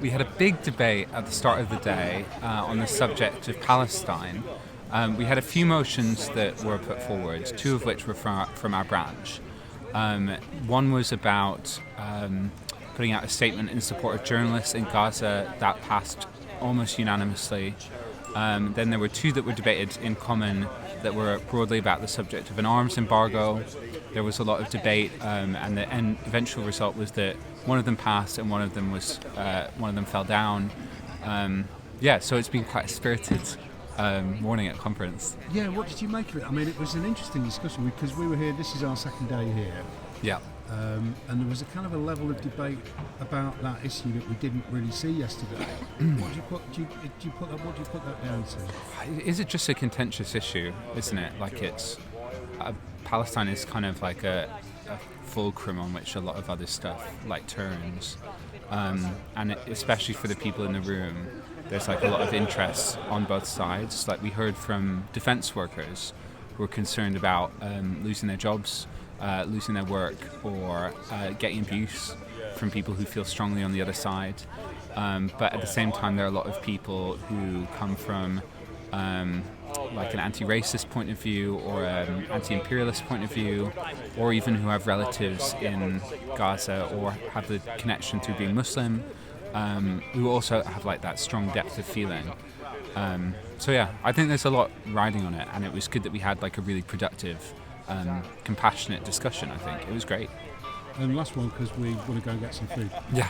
We had a big debate at the start of the day on the subject of Palestine. We had a few motions that were put forward, two of which were from our branch. One was about putting out a statement in support of journalists in Gaza. That passed almost unanimously. Then there were two that were debated in common that were broadly about the subject of an arms embargo. There was a lot of debate, and the eventual result was that one of them passed and one of them fell down. So it's been quite a spirited morning at conference. Yeah, what did you make of it? I mean, it was an interesting discussion because we were here, this is our second day here. Yeah. And there was a kind of a level of debate about that issue that we didn't really see yesterday. What do you put that down to? Is it just a contentious issue, isn't it? Like Palestine is kind of like a fulcrum on which a lot of other stuff like turns. Especially for the people in the room, there's like a lot of interest on both sides. Like we heard from defense workers who are concerned about losing their jobs, losing their work, or getting abuse from people who feel strongly on the other side. But at the same time, there are a lot of people who come from like an anti-racist point of view or an anti-imperialist point of view, or even who have relatives in Gaza or have the connection through being Muslim, who also have like that strong depth of feeling. I think there's a lot riding on it, and it was good that we had like a really productive, compassionate discussion. I think it was great. And last one, because we want to go and get some food. Yeah.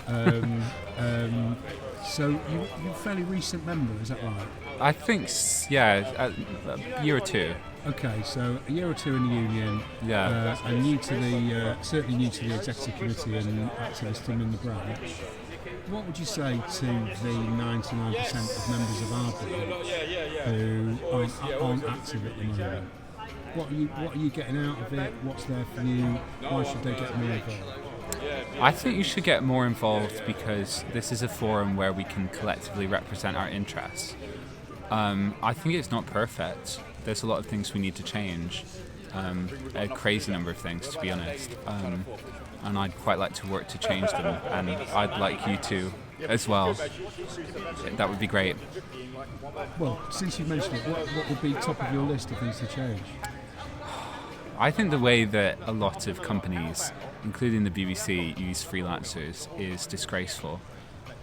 So you're a fairly recent member, is that right? I think, a year or two. Okay, so a year or two in the union. Yeah. And certainly new to the executive committee and activist in the branch. What would you say to the 99% of members of our branch who aren't active at the moment? What are you getting out of it? What's there for you? Why should they get more involved? I think you should get more involved because this is a forum where we can collectively represent our interests. I think it's not perfect. There's a lot of things we need to change. A crazy number of things, to be honest. And I'd quite like to work to change them. And I'd like you to as well. That would be great. Well, since you've mentioned it, what would be top of your list of things to change? I think the way that a lot of companies, including the BBC, use freelancers is disgraceful.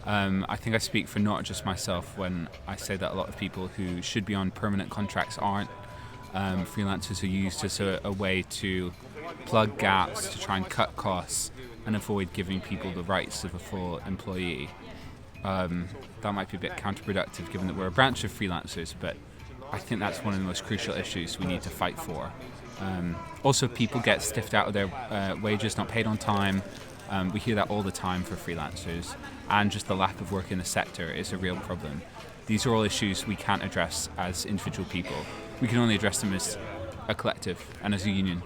I think I speak for not just myself when I say that a lot of people who should be on permanent contracts aren't. Freelancers are used as a way to plug gaps, to try and cut costs and avoid giving people the rights of a full employee. That might be a bit counterproductive given that we're a branch of freelancers, but I think that's one of the most crucial issues we need to fight for. Also, people get stiffed out of their wages, not paid on time. We hear that all the time for freelancers, and just the lack of work in the sector is a real problem. These are all issues we can't address as individual people. We can only address them as a collective and as a union.